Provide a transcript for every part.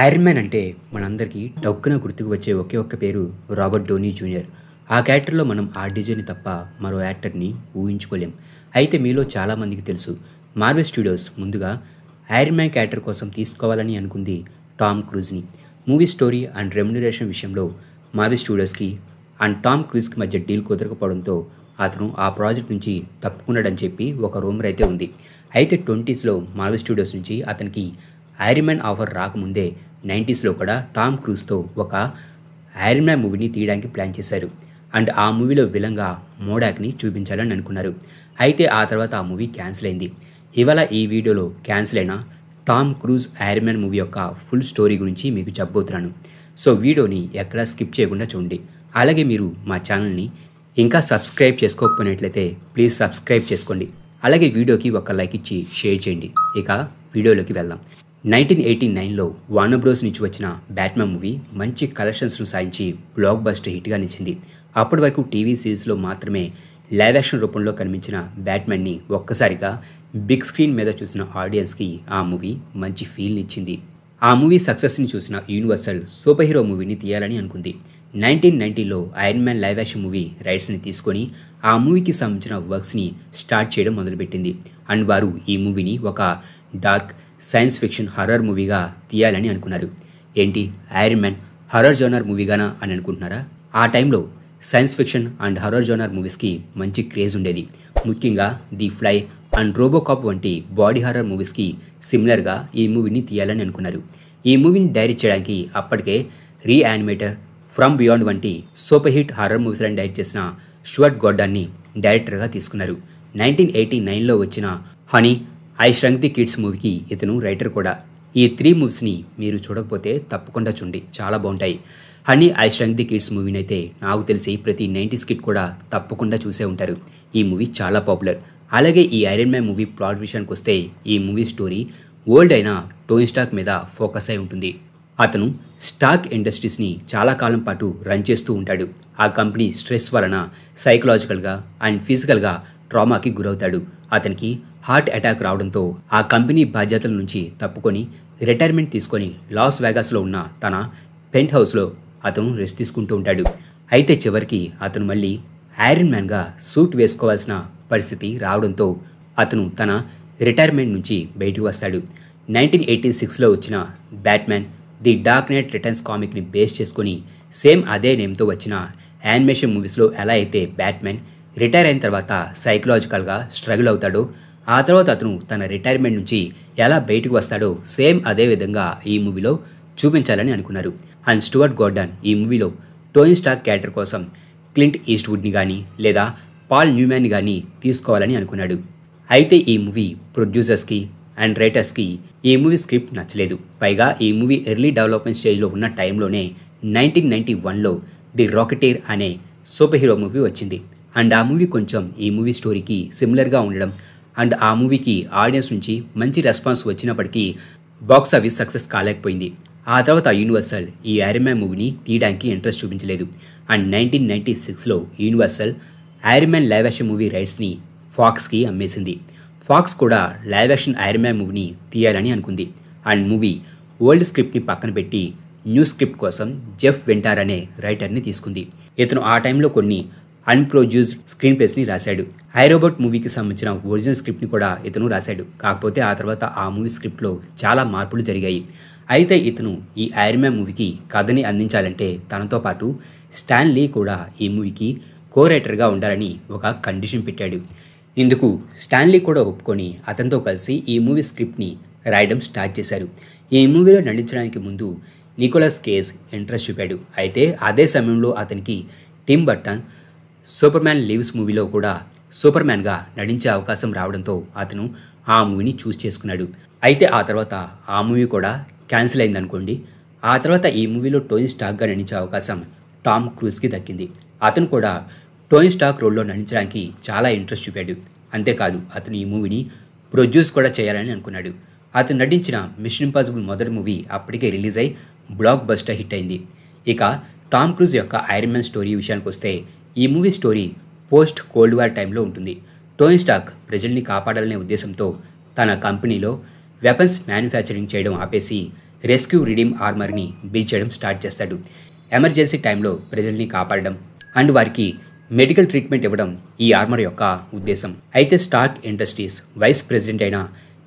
Iron man అంటే మనందరికీ టక్కున గుర్తుకు వచ్చే ఒకే ఒక్క పేరు రాబర్ట్ డోనీ జూనియర్. ఆ క్యారెక్టర్లో మనం ఆ డీజేని తప్ప మరో యాక్టర్ని ఊహించుకోలేం. అయితే మీలో చాలామందికి తెలుసు, మార్వెల్ స్టూడియోస్ ముందుగా ఐరన్ మ్యాన్ క్యారెక్టర్ కోసం తీసుకోవాలని అనుకుంది టామ్ క్రూజ్ని. మూవీ స్టోరీ అండ్ రెమ్యునరేషన్ విషయంలో మార్వెల్ స్టూడియోస్కి అండ్ టామ్ క్రూజ్కి మధ్య డీల్ కుదరకపోవడంతో అతను ఆ ప్రాజెక్ట్ నుంచి తప్పుకున్నాడని చెప్పి ఒక రూమర్ అయితే ఉంది. అయితే 20స్లో మార్వెల్ స్టూడియోస్ నుంచి అతనికి ఐరన్ మ్యాన్ ఆఫర్ రాకముందే 90స్లో కూడా టామ్ క్రూజ్తో ఒక ఐరన్ మ్యాన్ మూవీని తీయడానికి ప్లాన్ చేశారు. అండ్ ఆ మూవీలో విలన్గా మోడాక్ని చూపించాలని అనుకున్నారు. అయితే ఆ తర్వాత ఆ మూవీ క్యాన్సిల్ అయింది. ఇవాళ ఈ వీడియోలో క్యాన్సిల్ అయిన Tom cruise iron Man movie యొక్క ఫుల్ స్టోరీ గురించి మీకు చెప్పబోతున్నాను. సో వీడియోని ఎక్కడా స్కిప్ చేయకుండా చూడండి. అలాగే మీరు మా ఛానల్ని ఇంకా సబ్స్క్రైబ్ చేసుకోకపోయినట్లయితే ప్లీజ్ సబ్స్క్రైబ్ చేసుకోండి. అలాగే వీడియోకి ఒక లైక్ ఇచ్చి షేర్ చేయండి. ఇక వీడియోలోకి వెళ్దాం. 1989లో వార్నర్ బ్రోస్ నుంచి వచ్చిన బ్యాట్మ్యాన్ మూవీ మంచి కలెక్షన్స్ను సాధించి బ్లాక్ బస్టర్ హిట్గా నిలిచింది. అప్పటి వరకు టీవీ సిరీస్లో మాత్రమే లైవ్ యాక్షన్ రూపంలో కనిపించిన బ్యాట్మ్యాన్ని ఒక్కసారిగా బిగ్ స్క్రీన్ మీద చూసిన ఆడియన్స్కి ఆ మూవీ మంచి ఫీల్ని ఇచ్చింది. ఆ మూవీ సక్సెస్ని చూసిన యూనివర్సల్ సూపర్ హీరో మూవీని తీయాలని అనుకుంది. 1990లో Iron Man live action movie రైట్స్ని తీసుకొని ఆ మూవీకి సంబంధించిన వర్క్స్ని స్టార్ట్ చేయడం మొదలుపెట్టింది. అండ్ వారు ఈ మూవీని ఒక డార్క్ సైన్స్ ఫిక్షన్ హర్రర్ మూవీగా తీయాలని అనుకున్నారు. ఏంటి, ఐరన్ మ్యాన్ హర్రర్ జోనర్ మూవీగానా అని అనుకుంటున్నారా? ఆ టైంలో science fiction and horror genre మూవీస్కి మంచి క్రేజ్ ఉండేది. ముఖ్యంగా ది ఫ్లై అండ్ రోబోకాప్ వంటి బాడీ హర్రర్ మూవీస్కి సిమిలర్గా ఈ మూవీని తీయాలని అనుకున్నారు. ఈ మూవీని డైరెక్ట్ చేయడానికి అప్పటికే రీయానిమేటర్, ఫ్రమ్ బియాండ్ వంటి సూపర్ హిట్ హర్రర్ మూవీస్లను డైరెక్ట్ చేసిన స్టూవర్ట్ గోర్డాన్ని డైరెక్టర్గా తీసుకున్నారు. 1989లో వచ్చిన హనీ ఐ ష్రంక్ ది కిడ్స్ మూవీకి ఇతను రైటర్ కూడా. ఈ 3 మూవీస్ని మీరు చూడకపోతే తప్పకుండా చూడండి, చాలా బాగుంటాయి. హనీ ఐ ష్రంక్ ది కిడ్స్ మూవీని అయితే నాకు తెలిసి ప్రతి 90s కిడ్ కూడా తప్పకుండా చూసే ఉంటారు. ఈ మూవీ చాలా పాపులర్. అలాగే ఈ ఐరన్ మ్యాన్ మూవీ ప్లాట్ విషయానికి వస్తే ఈ మూవీ స్టోరీ ఓల్డ్ అయిన టోనీ స్టార్క్ మీద ఫోకస్ అయి ఉంటుంది. అతను స్టార్క్ ఇండస్ట్రీస్ని చాలా కాలం పాటు రన్ చేస్తూ ఉంటాడు. ఆ కంపెనీ స్ట్రెస్ వలన సైకలాజికల్గా అండ్ ఫిజికల్గా ట్రామాకి గురవుతాడు. అతనికి హార్ట్ అటాక్ రావడంతో ఆ కంపెనీ బాధ్యతల నుంచి తప్పుకొని రిటైర్మెంట్ తీసుకొని లాస్ వేగాస్లో ఉన్న తన పెంట్ హౌస్లో అతను రెస్ట్ తీసుకుంటూ ఉంటాడు. అయితే చివరికి అతను మళ్ళీ ఐరన్ మ్యాన్గా సూట్ వేసుకోవాల్సిన పరిస్థితి రావడంతో అతను తన రిటైర్మెంట్ నుంచి బయటకు వస్తాడు. 1986లో వచ్చిన Batman the Dark Knight Returns కామిక్ని బేస్ చేసుకొని సేమ్ అదే నేమ్తో వచ్చిన యానిమేషన్ మూవీస్లో ఎలా అయితే బ్యాట్మ్యాన్ రిటైర్ అయిన తర్వాత సైకలాజికల్గా స్ట్రగుల్ అవుతాడో, ఆ తర్వాత అతను తన రిటైర్మెంట్ నుంచి ఎలా బయటకు వస్తాడో సేమ్ అదే విధంగా ఈ మూవీలో చూపించాలని అనుకున్నారు. అండ్ స్టూవర్ట్ గోర్డాన్ ఈ మూవీలో టోనీ స్టార్క్ క్యారెక్టర్ కోసం క్లింట్ ఈస్ట్వుడ్ని కానీ లేదా పాల్ న్యూమ్యాన్ని కానీ తీసుకోవాలని అనుకున్నాడు. అయితే ఈ మూవీ ప్రొడ్యూసర్స్కి అండ్ రైటర్స్కి ఈ మూవీ స్క్రిప్ట్ నచ్చలేదు. పైగా ఈ మూవీ ఎర్లీ డెవలప్మెంట్ స్టేజ్లో ఉన్న టైంలోనే 1991లో ది రాకెటీర్ అనే సూపర్ హీరో మూవీ వచ్చింది. అండ్ ఆ మూవీ కొంచెం ఈ మూవీ స్టోరీకి సిమిలర్గా ఉండడం అండ్ ఆ మూవీకి ఆడియన్స్ నుంచి మంచి రెస్పాన్స్ వచ్చినప్పటికీ బాక్స్ ఆఫీస్ సక్సెస్ కాలేకపోయింది. ఆ తర్వాత యూనివర్సల్ ఈ ఐరన్ మ్యాన్ మూవీని తీయడానికి ఇంట్రెస్ట్ చూపించలేదు. అండ్ 1996లో Universal Iron Man live action movie రైట్స్ని ఫాక్స్కి అమ్మేసింది. ఫాక్స్ కూడా లైవ్ యాక్షన్ ఐరన్ మ్యాన్ మూవీని తీయాలని అనుకుంది. అండ్ మూవీ ఓల్డ్ స్క్రిప్ట్ని పక్కన పెట్టి న్యూ స్క్రిప్ట్ కోసం జెఫ్ వెంటార్ అనే రైటర్ని తీసుకుంది. ఇతను ఆ టైంలో కొన్ని అన్ప్రొడ్యూస్డ్ స్క్రీన్ ప్లేస్ని రాశాడు. ఐ రోబోట్ మూవీకి సంబంధించిన ఒరిజినల్ స్క్రిప్ట్ని కూడా ఇతను రాశాడు. కాకపోతే ఆ తర్వాత ఆ మూవీ స్క్రిప్ట్లో చాలా మార్పులు జరిగాయి. అయితే ఇతను ఈ ఐరన్ మ్యాన్ మూవీకి కథని అందించాలంటే తనతో పాటు స్టాన్ లీ కూడా ఈ మూవీకి కో రైటర్గా ఉండాలని ఒక కండిషన్ పెట్టాడు. ఇందుకు స్టాన్ లీ కూడా ఒప్పుకొని అతనితో కలిసి ఈ మూవీ స్క్రిప్ట్ని రాయడం స్టార్ట్ చేశారు. ఈ మూవీలో నటించడానికి ముందు నికోలస్ కేజ్ ఇంట్రెస్ట్ చూపాడు. అయితే అదే సమయంలో అతనికి Tim Burton Superman Lives మూవీలో కూడా సూపర్ మ్యాన్గా నటించే అవకాశం రావడంతో అతను ఆ మూవీని చూస్ చేసుకున్నాడు. అయితే ఆ తర్వాత ఆ మూవీ కూడా క్యాన్సిల్ అయిందనుకోండి. ఆ తర్వాత ఈ మూవీలో టోనీ స్టార్క్గా నటించే అవకాశం టామ్ క్రూజ్కి దక్కింది. అతను కూడా టోనీ స్టార్క్ రోల్లో నటించడానికి చాలా ఇంట్రెస్ట్ చూపాడు. అంతేకాదు అతను ఈ మూవీని ప్రొడ్యూస్ కూడా చేయాలని అనుకున్నాడు. అతను నటించిన మిషన్ ఇంపాసిబుల్ మొదటి మూవీ అప్పటికే రిలీజ్ అయి బ్లాక్ బస్టర్ హిట్ అయింది. ఇక టామ్ క్రూజ్ యొక్క ఐరన్ మ్యాన్ స్టోరీ విషయానికి వస్తే ఈ movie story post cold war టైంలో ఉంటుంది. టోనీ స్టార్క్ ప్రజల్ని కాపాడాలనే ఉద్దేశంతో తన కంపెనీలో వెపన్స్ మ్యానుఫ్యాక్చరింగ్ చేయడం ఆపేసి రెస్క్యూ రిడీమ్ ఆర్మర్ని బిల్డ్ చేయడం స్టార్ట్ చేస్తాడు. ఎమర్జెన్సీ టైంలో ప్రజల్ని కాపాడడం అండ్ వారికి మెడికల్ ట్రీట్మెంట్ ఇవ్వడం ఈ ఆర్మర్ యొక్క ఉద్దేశం. అయితే స్టార్క్ ఇండస్ట్రీస్ వైస్ ప్రెసిడెంట్ అయిన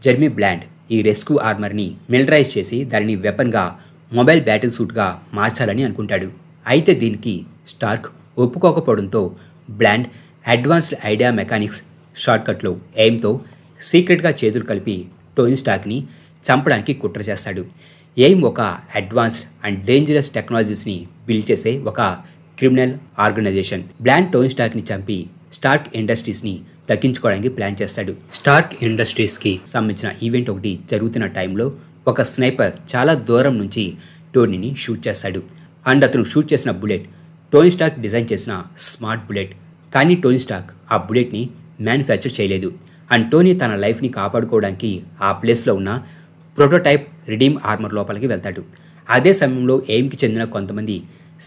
జెర్మీ బ్లాండ్ ఈ రెస్క్యూ ఆర్మర్ని మిలిటరైజ్ చేసి దానిని వెపన్గా, మొబైల్ బ్యాటిల్ సూట్గా మార్చాలని అనుకుంటాడు. అయితే దీనికి స్టార్క్ ఒప్పుకోకపోవడంతో బ్లాండ్ అడ్వాన్స్డ్ ఐడియా మెకానిక్స్ షార్ట్కట్లో ఎయిమ్తో సీక్రెట్గా చేతులు కలిపి టోనీ స్టార్క్ని చంపడానికి కుట్ర చేస్తాడు. ఎయిమ్ ఒక అడ్వాన్స్డ్ అండ్ డేంజరస్ టెక్నాలజీస్ని బిల్డ్ చేసే ఒక క్రిమినల్ ఆర్గనైజేషన్. బ్లాండ్ టోనీ స్టార్క్ని చంపి స్టార్క్ ఇండస్ట్రీస్ని దక్కించుకోవడానికి ప్లాన్ చేస్తాడు. స్టార్క్ ఇండస్ట్రీస్కి సంబంధించిన ఈవెంట్ ఒకటి జరుగుతున్న టైంలో ఒక స్నైపర్ చాలా దూరం నుంచి టోనీని షూట్ చేస్తాడు. అండ్ అతను షూట్ చేసిన బుల్లెట్ టోనీ స్టార్క్ డిజైన్ చేసిన స్మార్ట్ బుల్లెట్. కానీ టోనీ స్టార్క్ ఆ బుల్లెట్ని మ్యానుఫ్యాక్చర్ చేయలేదు. అండ్ టోనీ తన లైఫ్ని కాపాడుకోవడానికి ఆ ప్లేస్లో ఉన్న ప్రోటోటైప్ రిడీమ్ ఆర్మర్ లోపలికి వెళ్తాడు. అదే సమయంలో ఎయిమ్కి చెందిన కొంతమంది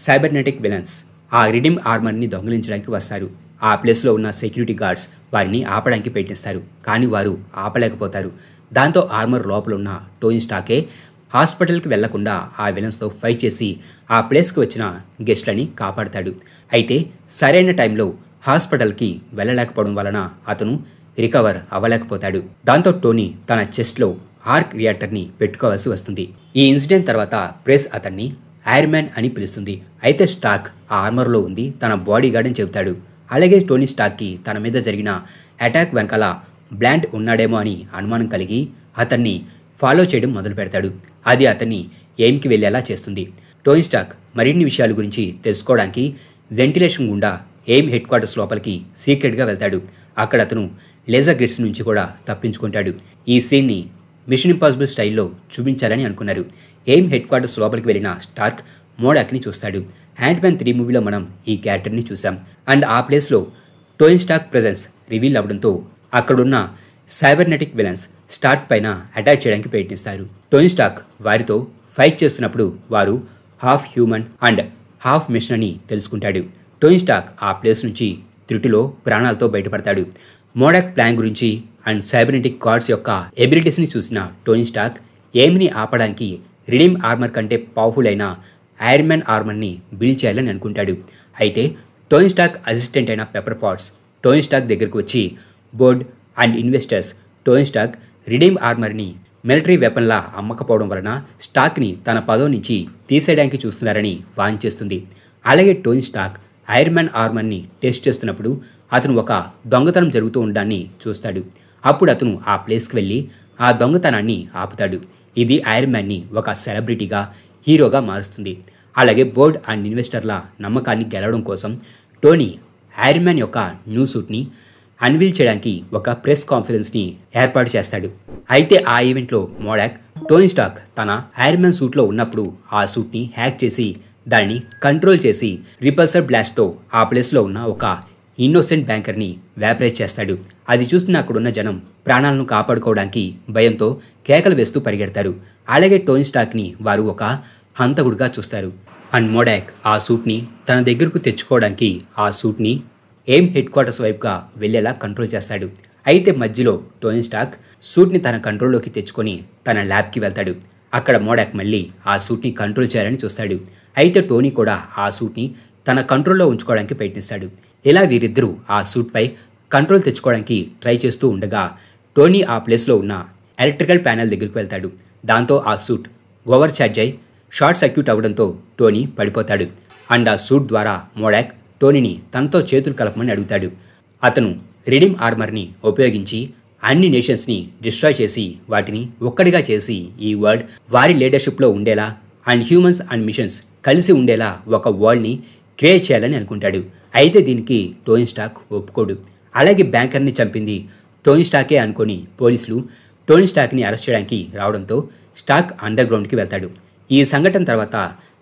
సైబర్నెటిక్ విలన్స్ ఆ రిడీమ్ ఆర్మర్ని దొంగిలించడానికి వస్తారు. ఆ ప్లేస్లో ఉన్న సెక్యూరిటీ గార్డ్స్ వారిని ఆపడానికి ప్రయత్నిస్తారు. కానీ వారు ఆపలేకపోతారు. దాంతో ఆర్మర్ లోపల ఉన్న టోనీ స్టార్కే హాస్పిటల్కి వెళ్లకుండా ఆ విలన్స్తో ఫైట్ చేసి ఆ ప్లేస్కి వచ్చిన గెస్ట్లని కాపాడతాడు. అయితే సరైన టైంలో హాస్పిటల్కి వెళ్ళలేకపోవడం వలన అతను రికవర్ అవ్వలేకపోతాడు. దాంతో టోనీ తన చెస్ట్లో ఆర్క్ రియాక్టర్ని పెట్టుకోవాల్సి వస్తుంది. ఈ ఇన్సిడెంట్ తర్వాత ప్రెస్ అతన్ని ఐరన్ మ్యాన్ అని పిలుస్తుంది. అయితే స్టార్క్ ఆ ఆర్మర్లో ఉంది తన బాడీ గార్డ్ అని చెబుతాడు. అలాగే టోనీ స్టార్క్కి తన మీద జరిగిన అటాక్ వెనకాల బ్లాండ్ ఉన్నాడేమో అని అనుమానం కలిగి అతన్ని ఫాలో చేయడం మొదలు పెడతాడు. అది అతన్ని ఎయిమ్కి వెళ్ళేలా చేస్తుంది. టోనీ స్టార్క్ మరిన్ని విషయాల గురించి తెలుసుకోవడానికి వెంటిలేషన్ గుండా ఎయిమ్ హెడ్ క్వార్టర్స్ లోపలికి సీక్రెట్గా వెళ్తాడు. అక్కడ అతను లేజర్ గ్రిడ్స్ నుంచి కూడా తప్పించుకుంటాడు. ఈ సీన్ని మిషన్ ఇంపాసిబుల్ స్టైల్లో చూపించాలని అనుకున్నారు. ఎయిమ్ హెడ్ క్వార్టర్స్ లోపలికి వెళ్ళిన స్టార్క్ మోడాక్ని చూస్తాడు. యాంట్మ్యాన్ 3 మూవీలో మనం ఈ క్యారెక్టర్ని చూసాం. అండ్ ఆ ప్లేస్లో టోనీ స్టార్క్ ప్రెజెన్స్ రివీల్ అవ్వడంతో అక్కడున్న సైబర్నెటిక్ విలన్స్ స్టార్క్ పైన అటాక్ చేయడానికి ప్రయత్నిస్తారు. టోనీ స్టార్క్ వారితో ఫైట్ చేస్తున్నప్పుడు వారు half human and half machine అని తెలుసుకుంటాడు. టోనీ స్టార్క్ ఆ ప్లేస్ నుంచి త్రుటిలో ప్రాణాలతో బయటపడతాడు. మోడాక్ ప్లాన్ గురించి అండ్ సైబర్నెటిక్ గార్డ్స్ యొక్క ఎబిలిటీస్ని చూసిన టోనీ స్టార్క్ ఎయిమ్ని ఆపడానికి రిడీమ్ ఆర్మర్ కంటే పవర్ఫుల్ అయిన ఐరన్ మ్యాన్ ఆర్మర్ని బిల్డ్ చేయాలని అనుకుంటాడు. అయితే టోనీ స్టార్క్ అసిస్టెంట్ అయిన పెప్పర్ పాట్స్ టోనీ స్టార్క్ దగ్గరకు వచ్చి board and investors Tony Stark redeem ఆర్మర్ని మిలిటరీ వెపన్లా అమ్మకపోవడం వలన స్టార్క్ని తన పదవి నుంచి తీసేయడానికి చూస్తున్నారని వాంఛిస్తుంది. అలాగే టోనీ స్టార్క్ ఐరన్ మ్యాన్ ఆర్మర్ని టెస్ట్ చేస్తున్నప్పుడు అతను ఒక దొంగతనం జరుగుతూ ఉండడాన్ని చూస్తాడు. అప్పుడు అతను ఆ ప్లేస్కి వెళ్ళి ఆ దొంగతనాన్ని ఆపుతాడు. ఇది ఐరన్ మ్యాన్ని ఒక సెలబ్రిటీగా, హీరోగా మారుస్తుంది. అలాగే బోర్డ్ అండ్ ఇన్వెస్టర్ల నమ్మకాన్ని గెలవడం కోసం టోనీ ఐరన్ మ్యాన్ యొక్క న్యూ సూట్ని అన్వీల్ చేయడానికి ఒక ప్రెస్ కాన్ఫరెన్స్ని ఏర్పాటు చేస్తాడు. అయితే ఆ ఈవెంట్లో మోడాక్ టోనీ స్టార్క్ తన ఐరన్ మ్యాన్ సూట్లో ఉన్నప్పుడు ఆ సూట్ని హ్యాక్ చేసి దానిని కంట్రోల్ చేసి రిపల్సర్ బ్లాస్ట్తో ఆ ప్లేస్లో ఉన్న ఒక ఇన్నోసెంట్ బ్యాంకర్ని వ్యాపరైజ్ చేస్తాడు. అది చూస్తున్న అక్కడున్న జనం ప్రాణాలను కాపాడుకోవడానికి భయంతో కేకలు వేస్తూ పరిగెడతారు. అలాగే టోనీ స్టార్క్ని వారు ఒక హంతకుడిగా చూస్తారు. అండ్ మోడాక్ ఆ సూట్ని తన దగ్గరకు తెచ్చుకోవడానికి ఆ సూట్ని ఎయిమ్ హెడ్ క్వార్టర్స్ వైపుగా వెళ్ళేలా కంట్రోల్ చేస్తాడు. అయితే మధ్యలో టోనీ స్టార్క్ సూట్ని తన కంట్రోల్లోకి తెచ్చుకొని తన ల్యాబ్కి వెళ్తాడు. అక్కడ మోడాక్ మళ్ళీ ఆ సూట్ని కంట్రోల్ చేయాలని చూస్తాడు. అయితే టోనీ కూడా ఆ సూట్ని తన కంట్రోల్లో ఉంచుకోవడానికి ప్రయత్నిస్తాడు. ఇలా వీరిద్దరూ ఆ సూట్పై కంట్రోల్ తెచ్చుకోవడానికి ట్రై చేస్తూ ఉండగా టోనీ ఆ ప్లేస్లో ఉన్న ఎలక్ట్రికల్ ప్యానెల్ దగ్గరికి వెళ్తాడు. దాంతో ఆ సూట్ ఓవర్ ఛార్జ్ అయి షార్ట్ సర్క్యూట్ అవ్వడంతో టోనీ పడిపోతాడు. అండ్ ఆ సూట్ ద్వారా మోడాక్ టోనీని తనతో చేతులు కలపమని అడుగుతాడు. అతను రిడీమ్ ఆర్మర్ని ఉపయోగించి అన్ని నేషన్స్ని డిస్ట్రాయ్ చేసి వాటిని ఒక్కడిగా చేసి ఈ వరల్డ్ వారి లీడర్షిప్లో ఉండేలా అండ్ హ్యూమన్స్ అండ్ మిషన్స్ కలిసి ఉండేలా ఒక వరల్డ్ని క్రియేట్ చేయాలని అనుకుంటాడు. అయితే దీనికి టోనీ స్టార్క్ ఒప్పుకోడు. అలాగే బ్యాంకర్ని చంపింది టోనీ స్టార్కే అనుకొని పోలీసులు టోనీ స్టార్క్ని అరెస్ట్ చేయడానికి రావడంతో స్టార్క్ అండర్ గ్రౌండ్కి వెళ్తాడు. ఈ సంఘటన తర్వాత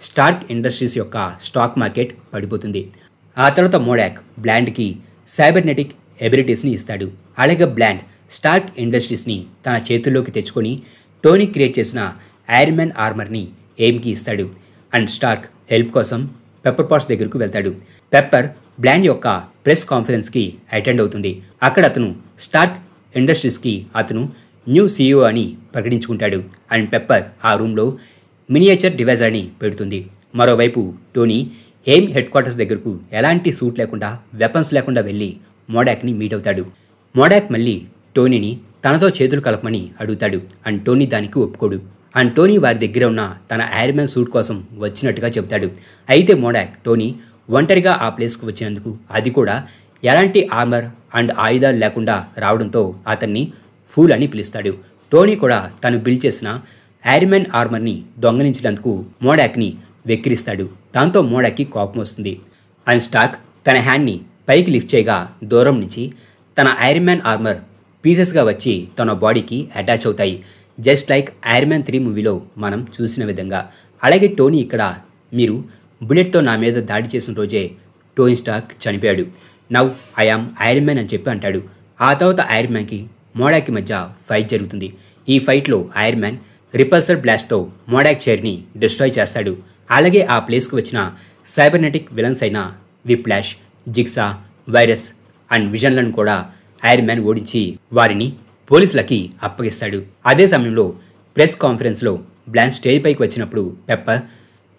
స్టార్క్ ఇండస్ట్రీస్ యొక్క స్టాక్ మార్కెట్ పడిపోతుంది. ఆ తర్వాత మోడాక్ బ్లాండ్కి సైబర్నెటిక్ ఎబిలిటీస్ని ఇస్తాడు. అలాగే బ్లాండ్ స్టార్క్ ఇండస్ట్రీస్ని తన చేతుల్లోకి తెచ్చుకొని టోనీ క్రియేట్ చేసిన ఐరన్ మ్యాన్ ఆర్మర్ని ఎయిమ్కి ఇస్తాడు. అండ్ స్టార్క్ హెల్ప్ కోసం పెప్పర్ పాట్స్ దగ్గరకు వెళ్తాడు. పెప్పర్ బ్లాండ్ యొక్క ప్రెస్ కాన్ఫరెన్స్కి అటెండ్ అవుతుంది. అక్కడ అతను స్టార్క్ ఇండస్ట్రీస్కి అతను న్యూ CEO అని ప్రకటించుకుంటాడు. అండ్ పెప్పర్ ఆ రూమ్లో మినియేచర్ డివైజర్ అని పెడుతుంది. మరోవైపు టోనీ ఎయిమ్ హెడ్ క్వార్టర్స్ దగ్గరకు ఎలాంటి సూట్ లేకుండా వెపన్స్ లేకుండా వెళ్ళి మోడాక్ని మీట్ అవుతాడు. మోడాక్ మళ్ళీ టోనీని తనతో చేతులు కలపమని అడుగుతాడు. అండ్ టోనీ దానికి ఒప్పుకోడు. అండ్ టోనీ వారి దగ్గర ఉన్న తన ఐరన్ మ్యాన్ సూట్ కోసం వచ్చినట్టుగా చెప్తాడు. అయితే మోడాక్ టోనీ ఒంటరిగా ఆ ప్లేస్కి వచ్చినందుకు, అది కూడా ఎలాంటి ఆర్మర్ అండ్ ఆయుధాలు లేకుండా రావడంతో అతన్ని ఫూల్ అని పిలుస్తాడు. టోనీ కూడా తను బిల్డ్ చేసిన ఐరన్ మ్యాన్ ఆర్మర్ని దొంగలించినందుకు మోడాక్ని వెక్కిరిస్తాడు. దాంతో మోడాక్కి కోపం వస్తుంది. అండ్ స్టార్క్ తన హ్యాండ్ని పైకి లిఫ్ట్ చేయగా దూరం నుంచి తన ఐరన్ మ్యాన్ ఆర్మర్ పీసెస్గా వచ్చి తన బాడీకి అటాచ్ అవుతాయి. జస్ట్ లైక్ ఐరన్ మ్యాన్ 3 మూవీలో మనం చూసిన విధంగా. అలాగే టోనీ ఇక్కడ మీరు బుల్లెట్తో నా మీద దాడి చేసిన రోజే టోనీ స్టార్క్ చనిపోయాడు. Now I am iron man అని చెప్పి అంటాడు. ఆ తర్వాత ఐరన్ మ్యాన్కి మోడాక్కి మధ్య ఫైట్ జరుగుతుంది. ఈ ఫైట్లో ఐరన్ మ్యాన్ రిపల్సర్ బ్లాస్ట్తో మోడాక్ చైర్ని డిస్ట్రాయ్ చేస్తాడు. అలాగే ఆ ప్లేస్కి వచ్చిన సైబర్నెటిక్ విలన్స్ అయిన విప్లాష్, జిగ్సా, వైరస్ అండ్ విజన్లను కూడా ఐరన్ మ్యాన్ ఓడించి వారిని పోలీసులకి అప్పగిస్తాడు. అదే సమయంలో ప్రెస్ కాన్ఫరెన్స్లో బ్లాండ్ స్టేజ్ పైకి వచ్చినప్పుడు పెప్పర్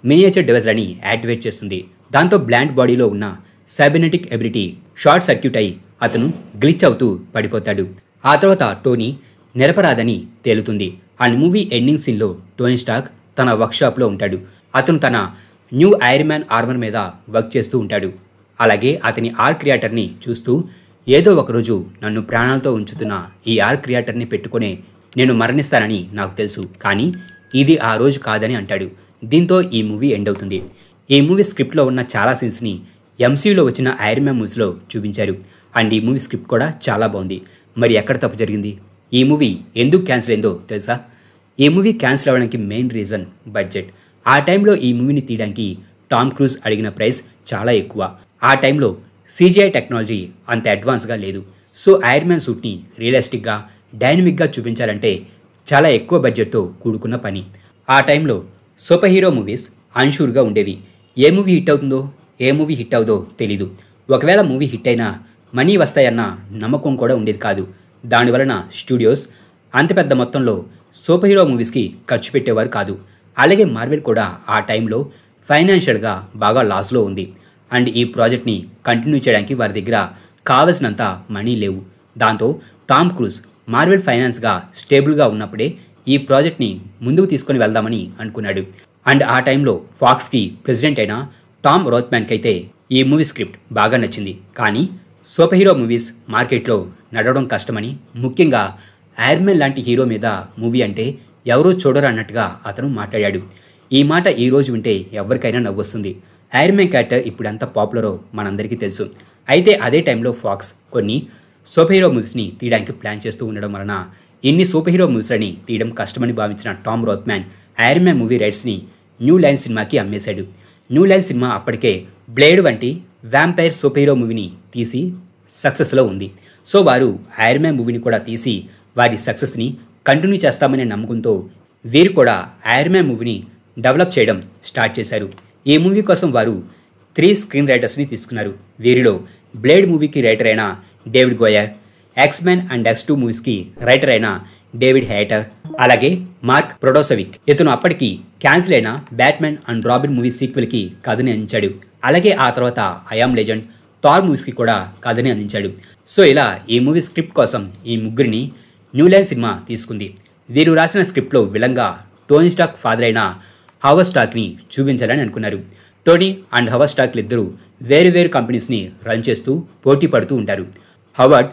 మినియేచర్ డివైజర్ అని యాక్టివేట్ చేస్తుంది. దాంతో బ్లాండ్ బాడీలో ఉన్న సైబర్నెటిక్ ఎబిలిటీ షార్ట్ సర్క్యూట్ అయి అతను గ్లిచ్ అవుతూ పడిపోతాడు. ఆ తర్వాత టోనీ నిరపరాధని తేలుతుంది. అండ్ మూవీ ఎండింగ్ సీన్లో టోనీ స్టార్క్ తన వర్క్షాప్లో ఉంటాడు. అతను తన న్యూ ఐరన్ మ్యాన్ ఆర్మర్ మీద వర్క్ చేస్తూ ఉంటాడు. అలాగే అతని ఆర్క్ రియాక్టర్ని చూస్తూ, ఏదో ఒకరోజు నన్ను ప్రాణాలతో ఉంచుతున్న ఈ ఆర్క్ రియాక్టర్ని పెట్టుకునే నేను మరణిస్తానని నాకు తెలుసు, కానీ ఇది ఆ రోజు కాదని అంటాడు. దీంతో ఈ మూవీ ఎండ్ అవుతుంది. ఈ మూవీ స్క్రిప్ట్లో ఉన్న చాలా సీన్స్ని ఎంసీయూలో వచ్చిన ఐరన్ మ్యాన్ మూవీస్లో చూపించారు. అండ్ ఈ మూవీ స్క్రిప్ట్ కూడా చాలా బాగుంది. మరి ఎక్కడ తప్పు జరిగింది? ఈ మూవీ ఎందుకు క్యాన్సిల్ అయిందో తెలుసా? ఈ మూవీ క్యాన్సిల్ అవ్వడానికి మెయిన్ రీజన్ బడ్జెట్. ఆ టైంలో ఈ మూవీని తీయడానికి టామ్ క్రూజ్ అడిగిన ప్రైస్ చాలా ఎక్కువ. ఆ టైంలో CGI టెక్నాలజీ అంత అడ్వాన్స్గా లేదు. సో ఐరన్ మ్యాన్ సూట్ని రియలిస్టిక్గా, డైనమిక్గా చూపించాలంటే చాలా ఎక్కువ బడ్జెట్తో కూడుకున్న పని. ఆ టైంలో సూపర్ హీరో మూవీస్ అన్షూర్గా ఉండేవి. ఏ మూవీ హిట్ అవుతుందో, ఏ మూవీ హిట్ అవుదో తెలీదు. ఒకవేళ మూవీ హిట్ అయినా మనీ వస్తాయన్న నమ్మకం కూడా ఉండేది కాదు. దానివలన స్టూడియోస్ అంత పెద్ద మొత్తంలో సూపర్ హీరో మూవీస్కి ఖర్చు పెట్టేవారు కాదు. అలాగే మార్వెల్ కూడా ఆ టైంలో ఫైనాన్షియల్గా బాగా లాస్లో ఉంది. అండ్ ఈ ప్రాజెక్ట్ని కంటిన్యూ చేయడానికి వారి దగ్గర కావలసినంత మనీ లేవు. దాంతో టామ్ క్రూజ్ మార్వెల్ ఫైనాన్స్గా స్టేబుల్గా ఉన్నప్పుడే ఈ ప్రాజెక్ట్ని ముందుకు తీసుకొని వెళ్దామని అనుకున్నాడు. అండ్ ఆ టైంలో ఫాక్స్కి ప్రెసిడెంట్ అయిన టామ్ రోత్మ్యాన్కి అయితే ఈ మూవీ స్క్రిప్ట్ బాగా నచ్చింది. కానీ సూపర్ హీరో మూవీస్ మార్కెట్లో నడవడం కష్టమని, ముఖ్యంగా ఐరన్ మ్యాన్ లాంటి హీరో మీద మూవీ అంటే ఎవరూ చూడరు అన్నట్టుగా అతను మాట్లాడాడు. ఈ మాట ఈ రోజు వింటే ఎవరికైనా నవ్వొస్తుంది. ఐరన్ మ్యాన్ క్యారెక్టర్ ఇప్పుడు ఎంత పాపులరో మనందరికీ తెలుసు. అయితే అదే టైంలో ఫాక్స్ కొన్ని సూపర్ హీరో మూవీస్ని తీయడానికి ప్లాన్ చేస్తూ ఉండడం వలన ఇన్ని సూపర్ హీరో మూవీస్ని తీయడం కష్టమని భావించిన Tom Rothman Iron Man movie రైట్స్ని న్యూ లైన్ సినిమాకి అమ్మేశాడు. న్యూ లైన్ సినిమా అప్పటికే బ్లేడ్ వంటి వ్యాంపైర్ సూపర్ హీరో మూవీని తీసి సక్సెస్లో ఉంది. సో వారు ఐరన్ మ్యాన్ మూవీని కూడా తీసి వారి సక్సెస్ని కంటిన్యూ చేస్తామనే నమ్మకంతో వీరు కూడా ఐరన్ మ్యాన్ మూవీని డెవలప్ చేయడం స్టార్ట్ చేశారు. ఈ మూవీ కోసం వారు 3 స్క్రీన్ రైటర్స్ని తీసుకున్నారు. వీరిలో బ్లేడ్ మూవీకి రైటర్ అయిన David goer, X-Men and X2 మూవీస్కి రైటర్ అయిన డేవిడ్ హేటర్, అలాగే మార్క్ ప్రొడోసవిక్. ఇతను అప్పటికి క్యాన్సిల్ అయిన బ్యాట్మెన్ అండ్ రాబిన్ మూవీ సీక్వెల్కి కథని అందించాడు. అలాగే ఆ తర్వాత ఐ యామ్ లెజెండ్, థార్ మూవీస్కి కూడా కథని అందించాడు. సో ఇలా ఈ మూవీ స్క్రిప్ట్ కోసం ఈ ముగ్గురిని న్యూ లైన్ సినిమా తీసుకుంది. వీరు రాసిన స్క్రిప్ట్లో విలంగా టోనీ స్టార్క్ ఫాదర్ అయిన హవర్డ్ స్టార్క్ని చూపించాలని అనుకున్నారు. టోనీ అండ్ హవర్డ్ స్టార్క్లు ఇద్దరు వేరు వేరు కంపెనీస్ని రన్ చేస్తూ పోటీ పడుతూ ఉంటారు. హవర్డ్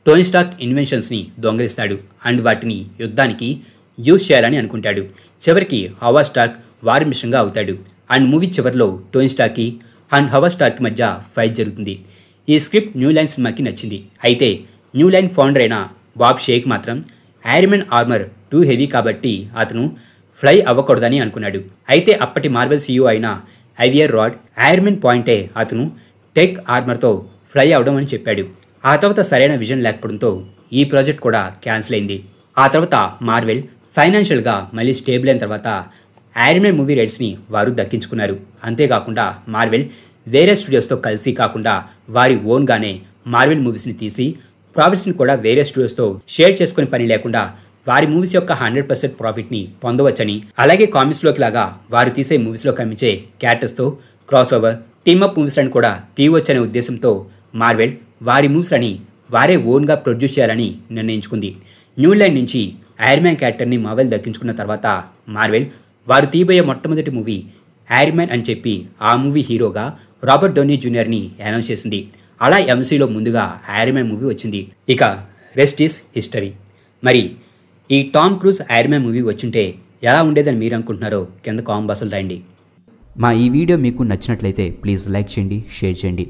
టోనీ స్టార్క్ ఇన్వెన్షన్స్ని దొంగలిస్తాడు అండ్ వాటిని యుద్ధానికి యూజ్ చేయాలని అనుకుంటాడు. చివరికి హవర్డ్ స్టార్క్ వారి మిషన్గా అవుతాడు. అండ్ మూవీ చివరిలో టోనీ స్టార్క్కి అండ్ హవర్డ్ స్టార్క్ మధ్య ఫైట్ జరుగుతుంది. ఈ స్క్రిప్ట్ న్యూ లైన్ సినిమాకి నచ్చింది. అయితే న్యూ లైన్ ఫౌండర్ అయిన బాబ్ షేక్ మాత్రం Iron Man armour too heavy కాబట్టి అతను ఫ్లై అవ్వకూడదని అనుకున్నాడు. అయితే అప్పటి మార్వెల్ CEO అయిన ఐవియర్ రాడ్ ఐరన్ మ్యాన్ పాయింటే అతను టెక్ ఆర్మర్తో ఫ్లై అవడం అని చెప్పాడు. ఆ తర్వాత సరైన విజన్ లేకపోవడంతో ఈ ప్రాజెక్ట్ కూడా క్యాన్సిల్ అయింది. ఆ తర్వాత మార్వెల్ ఫైనాన్షియల్గా మళ్ళీ స్టేబుల్ అయిన తర్వాత ఐరన్ మ్యాన్ మూవీ రైట్స్ని వారు దక్కించుకున్నారు. అంతేకాకుండా మార్వెల్ వేరే స్టూడియోస్తో కలిసి కాకుండా వారి ఓన్గానే మార్వెల్ మూవీస్ని తీసి ప్రాఫిట్స్ని కూడా వేరే స్టూడియోస్తో షేర్ చేసుకునే పని లేకుండా వారి మూవీస్ యొక్క 100% ప్రాఫిట్ని పొందవచ్చని, అలాగే కామిక్స్లోకి లాగా వారు తీసే మూవీస్లో కనిపించే క్యారెక్టర్స్తో క్రాస్ ఓవర్ టీమప్ మూవీస్లను కూడా తీయవచ్చనే ఉద్దేశంతో మార్వెల్ వారి మూవీస్లని వారే ఓన్గా ప్రొడ్యూస్ చేయాలని నిర్ణయించుకుంది. న్యూల్యాండ్ నుంచి ఐరన్ మ్యాన్ క్యారెక్టర్ని మార్వెల్ దక్కించుకున్న తర్వాత మార్వెల్ వారు తీయబోయే మొట్టమొదటి మూవీ ఐరన్ మ్యాన్ అని చెప్పి ఆ మూవీ హీరోగా రాబర్ట్ డౌనీ జూనియర్ని అనౌన్స్ చేసింది. అలా ఎంసీలో ముందుగా ఐరన్ మ్యాన్ మూవీ వచ్చింది. ఇక రెస్ట్ ఈస్ హిస్టరీ. మరి ఈ Tom cruise iron Man movie వచ్చింటే ఎలా ఉండేదని మీరు అనుకుంటున్నారో కింద కామెంట్ బాక్స్లో రాయండి. మా ఈ వీడియో మీకు నచ్చినట్లయితే ప్లీజ్ లైక్ చేయండి, షేర్ చేయండి.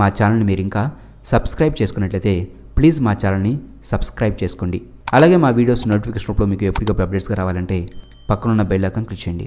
మా ఛానల్ని మీరు ఇంకా సబ్స్క్రైబ్ చేసుకున్నట్లయితే ప్లీజ్ మా ఛానల్ని సబ్స్క్రైబ్ చేసుకోండి. అలాగే మా వీడియోస్ నోటిఫికేషన్ రూపంలో మీకు ఎప్పటికప్పుడు అప్డేట్స్గా రావాలంటే పక్కనున్న బెల్ ఐకాన్ క్లిక్ చేయండి.